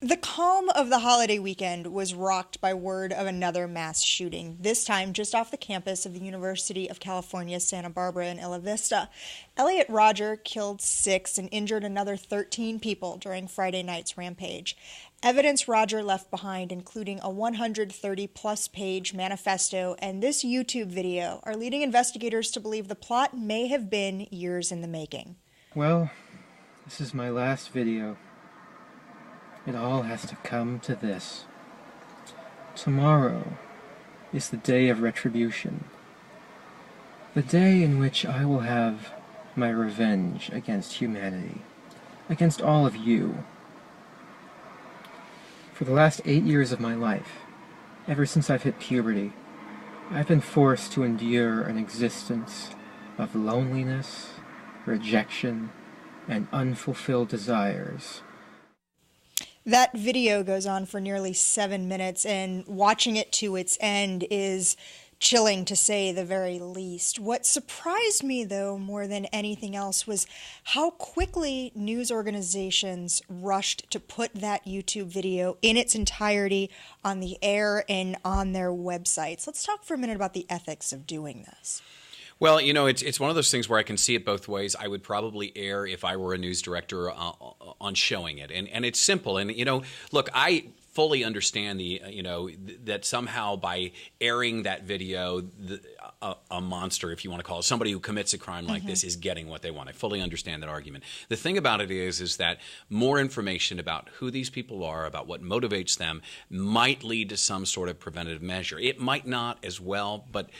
The calm of the holiday weekend was rocked by word of another mass shooting, this time just off the campus of the University of California, Santa Barbara in Isla Vista. Eliott Rodger killed 6 and injured another 13 people during Friday night's rampage. Evidence Rodger left behind, including a 130-plus page manifesto and this YouTube video, are leading investigators to believe the plot may have been years in the making. Well, this is my last video. It all has to come to this. Tomorrow is the day of retribution. The day in which I will have my revenge against humanity, against all of you. For the last 8 years of my life, ever since I've hit puberty, I've been forced to endure an existence of loneliness, rejection, and unfulfilled desires. That video goes on for nearly 7 minutes, and watching it to its end is chilling, to say the very least. What surprised me, though, more than anything else, was how quickly news organizations rushed to put that YouTube video in its entirety on the air and on their websites. Let's talk for a minute about the ethics of doing this. Well, you know, it's one of those things where I can see it both ways. I would probably err if I were a news director on showing it. And it's simple. And, you know, look, I fully understand that somehow by airing that video, a monster, if you want to call it, somebody who commits a crime like this is getting what they want. I fully understand that argument. The thing about it is that more information about who these people are, about what motivates them, might lead to some sort of preventative measure. It might not as well, but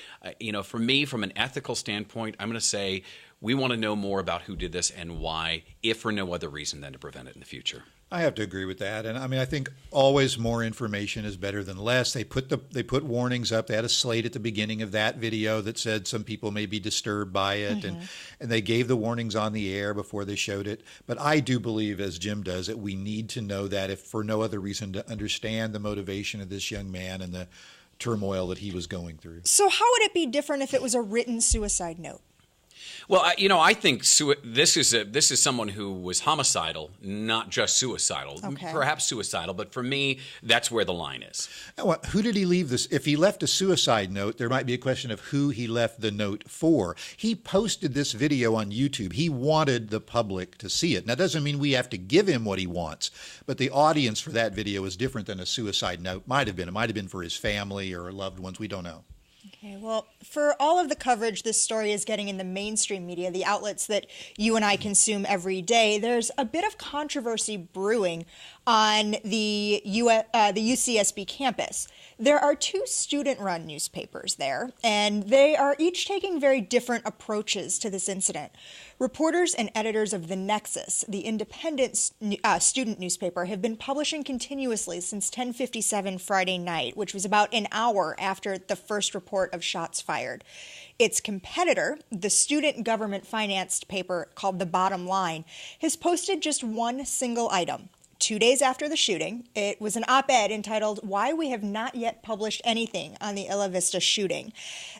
for me, from an ethical standpoint, I'm going to say we want to know more about who did this and why, if for no other reason than to prevent it in the future. I have to agree with that. And I mean, I think always more information is better than less. They put warnings up. They had a slate at the beginning of that video that said some people may be disturbed by it. And they gave the warnings on the air before they showed it. But I do believe, as Jim does, that we need to know that, if for no other reason, to understand the motivation of this young man and the turmoil that he was going through. So how would it be different if it was a written suicide note? Well, I think this is someone who was homicidal, not just suicidal. Okay. Perhaps suicidal, but for me, that's where the line is. Who did he leave this? If he left a suicide note, there might be a question of who he left the note for. He posted this video on YouTube. He wanted the public to see it. Now, that doesn't mean we have to give him what he wants, but the audience for that video is different than a suicide note might have been. It might have been for his family or loved ones. We don't know. Okay, well, for all of the coverage this story is getting in the mainstream media, the outlets that you and I consume every day, there's a bit of controversy brewing on the UCSB campus. There are 2 student-run newspapers there, and they are each taking very different approaches to this incident. Reporters and editors of The Nexus, the independent student newspaper, have been publishing continuously since 10:57 Friday night, which was about an hour after the first report of shots fired. Its competitor, the student government-financed paper called The Bottom Line, has posted just one single item. 2 days after the shooting, it was an op-ed entitled, "Why We Have Not Yet Published Anything on the Isla Vista Shooting."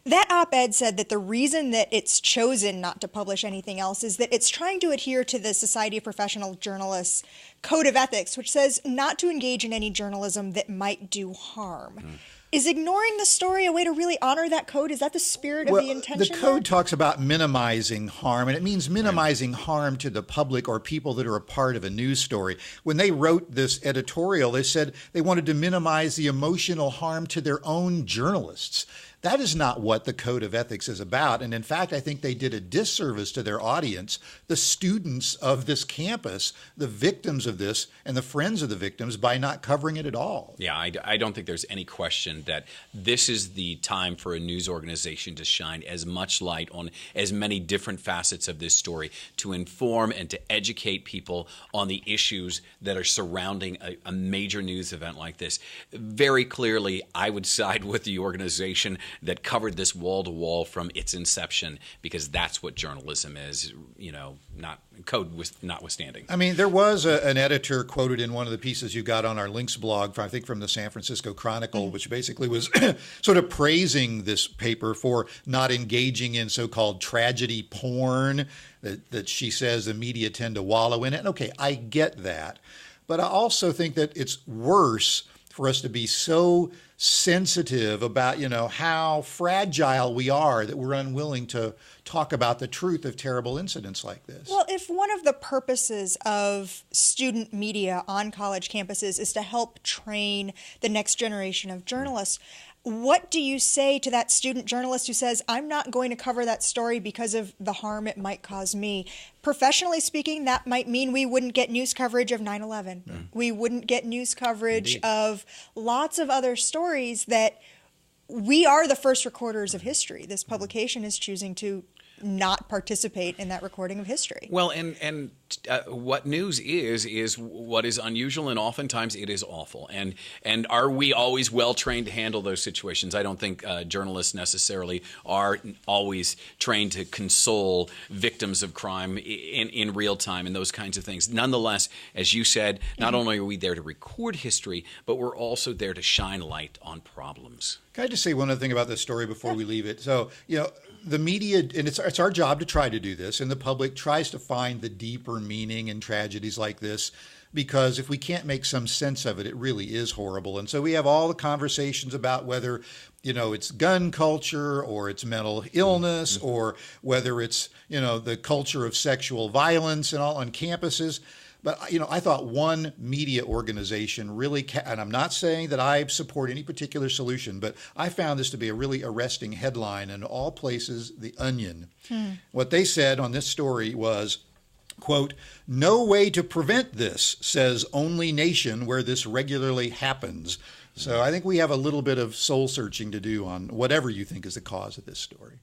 That op-ed said that the reason that it's chosen not to publish anything else is that it's trying to adhere to the Society of Professional Journalists Code of Ethics, which says not to engage in any journalism that might do harm. Is ignoring the story a way to really honor that code? Is that the spirit of the intention? The code talks about minimizing harm, and it means minimizing harm to the public or people that are a part of a news story. When they wrote this editorial, they said they wanted to minimize the emotional harm to their own journalists. That is not what the Code of Ethics is about. And in fact, I think they did a disservice to their audience, the students of this campus, the victims of this, and the friends of the victims, by not covering it at all. Yeah, I don't think there's any question that this is the time for a news organization to shine as much light on as many different facets of this story, to inform and to educate people on the issues that are surrounding a major news event like this. Very clearly, I would side with the organization that covered this wall to wall from its inception, because that's what journalism is, not code notwithstanding. I mean, there was an editor quoted in one of the pieces you got on our links blog, I think from the San Francisco Chronicle, which basically was sort of praising this paper for not engaging in so-called tragedy porn that she says the media tend to wallow in it. And okay, I get that. But I also think that it's worse for us to be so sensitive about, how fragile we are that we're unwilling to talk about the truth of terrible incidents like this. Well, if one of the purposes of student media on college campuses is to help train the next generation of journalists, what do you say to that student journalist who says, I'm not going to cover that story because of the harm it might cause me? Professionally speaking, that might mean we wouldn't get news coverage of 9/11. We wouldn't get news coverage of lots of other stories that we are the first recorders of history. This publication is choosing to not participate in that recording of history. Well, and what news is what is unusual, and oftentimes it is awful. And are we always well trained to handle those situations? I don't think journalists necessarily are always trained to console victims of crime in real time and those kinds of things. Nonetheless, as you said, not only are we there to record history, but we're also there to shine light on problems. Can I just say one other thing about this story before we leave it? So, the media, and it's our job to try to do this, and the public tries to find the deeper meaning in tragedies like this, because if we can't make some sense of it, it really is horrible. And so we have all the conversations about whether, it's gun culture or it's mental illness or whether it's, the culture of sexual violence and all on campuses. But, I thought one media organization really, and I'm not saying that I support any particular solution, but I found this to be a really arresting headline in all places, The Onion. What they said on this story was, quote, "No way to prevent this, says only nation where this regularly happens." So I think we have a little bit of soul searching to do on whatever you think is the cause of this story.